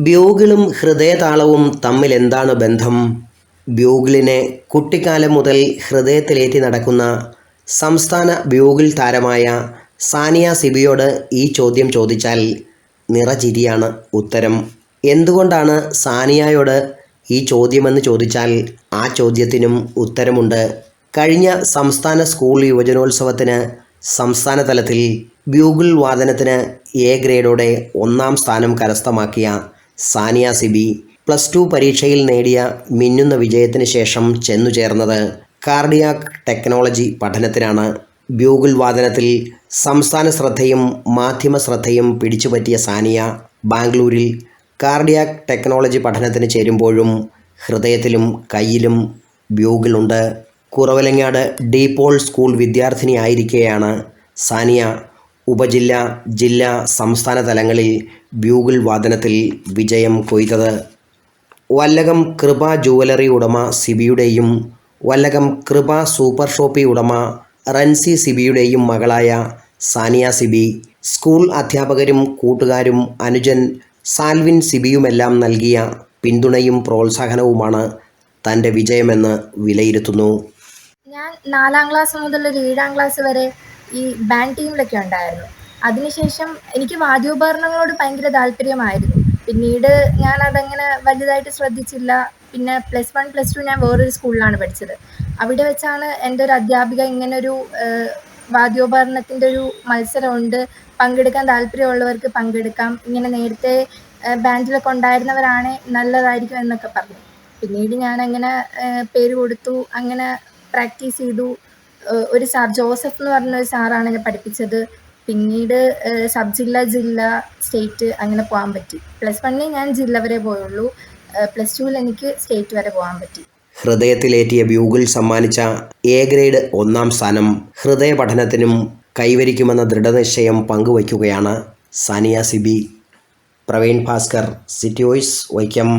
ബ്യൂഗിളും ഹൃദയതാളവും തമ്മിൽ എന്താണ് ബന്ധം? ബ്യൂഗിളിനെ കുട്ടിക്കാലം മുതൽ ഹൃദയത്തിലേറ്റി നടക്കുന്ന സംസ്ഥാന ബ്യൂഗിൾ താരമായ സാനിയ സിബിയോട് ഈ ചോദ്യം ചോദിച്ചാൽ നിറചിരിയാണ് ഉത്തരം. എന്തുകൊണ്ടാണ് സാനിയയോട് ഈ ചോദ്യമെന്ന് ചോദിച്ചാൽ ആ ചോദ്യത്തിനും ഉത്തരമുണ്ട്. കഴിഞ്ഞ സംസ്ഥാന സ്കൂൾ യുവജനോത്സവത്തിന് സംസ്ഥാന തലത്തിൽ ബ്യൂഗിൾ വാദനത്തിന് എ ഗ്രേഡോടെ 1-ാം സ്ഥാനം കരസ്ഥമാക്കിയ സാനിയ സിബി +2 പരീക്ഷയിൽ നേടിയ മിന്നുന്ന വിജയത്തിന് ശേഷം ചെന്നുചേർന്നത് കാർഡിയാക് ടെക്നോളജി പഠനത്തിനാണ്. ബ്യൂഗിൾ വാദനത്തിൽ സംസ്ഥാന ശ്രദ്ധയും മാധ്യമ ശ്രദ്ധയും പിടിച്ചുപറ്റിയ സാനിയ ബാംഗ്ലൂരിൽ കാർഡിയാക് ടെക്നോളജി പഠനത്തിന് ചേരുമ്പോഴും ഹൃദയത്തിലും കയ്യിലും ബ്യൂഗിളുണ്ട്. കുറവലങ്ങാട് ഡീപോൾ സ്കൂൾ വിദ്യാർത്ഥിനിയായിരിക്കെയാണ് സാനിയ ഉപജില്ല, ജില്ലാ, സംസ്ഥാന തലങ്ങളിൽ ബ്യൂഗിൾ വാദനത്തിൽ വിജയം കൊയ്തത്. വല്ലകം കൃപ ജുവലറി ഉടമ സിബിയുടെയും വല്ലകം കൃപ സൂപ്പർ ഷോപ്പി ഉടമ റൻസി സിബിയുടെയും മകളായ സാനിയ സിബി സ്കൂൾ അധ്യാപകരും കൂട്ടുകാരും അനുജൻ സാൽവിൻ സിബിയുമെല്ലാം നൽകിയ പിന്തുണയും പ്രോത്സാഹനവുമാണ് തൻ്റെ വിജയമെന്ന് വിലയിരുത്തുന്നു. ഞാൻ 4-ാം ക്ലാസ് മുതൽ ഒരു 7-ാം ക്ലാസ് വരെ ഈ ബാൻഡ് ടീമിലൊക്കെ ഉണ്ടായിരുന്നു. അതിനുശേഷം എനിക്ക് വാദ്യോപകരണങ്ങളോട് ഭയങ്കര താല്പര്യമായിരുന്നു. പിന്നീട് ഞാൻ അതങ്ങനെ വലുതായിട്ട് ശ്രദ്ധിച്ചില്ല. പിന്നെ +1 +2 ഞാൻ വേറൊരു സ്കൂളിലാണ് പഠിച്ചത്. അവിടെ വെച്ചാണ് എൻ്റെ ഒരു അധ്യാപിക ഇങ്ങനൊരു വാദ്യോപകരണത്തിൻ്റെ ഒരു മത്സരമുണ്ട്, പങ്കെടുക്കാൻ താല്പര്യമുള്ളവർക്ക് പങ്കെടുക്കാം, ഇങ്ങനെ നേരത്തെ ബാൻഡിലൊക്കെ ഉണ്ടായിരുന്നവരാണ് നല്ലതായിരിക്കും എന്നൊക്കെ പറഞ്ഞു. പിന്നീട് ഞാനങ്ങനെ പേര് കൊടുത്തു, അങ്ങനെ പ്രാക്ടീസ് ചെയ്തു. ഒരു സാർ ജോസഫ് എന്ന് പറഞ്ഞൊരു സാറാണ് എന്നെ പഠിപ്പിച്ചത്. പിന്നീട് സബ് ജില്ല, ജില്ല, സ്റ്റേറ്റ് അങ്ങനെ പോകാൻ പറ്റി. +1 ഞാൻ ജില്ല വരെ പോയുള്ളൂ. +2 എനിക്ക് സ്റ്റേറ്റ് വരെ പോകാൻ പറ്റി. ഹൃദയത്തിലേറ്റിയ ബ്യൂഗിൾ സമ്മാനിച്ച എ ഗ്രേഡ് 1-ാം സ്ഥാനം ഹൃദയ പഠനത്തിനും കൈവരിക്കുമെന്ന ദൃഢനിശ്ചയം പങ്കുവയ്ക്കുകയാണ് സാനിയ സിബി. Praveen Bhaskar, city voice, Vaikom.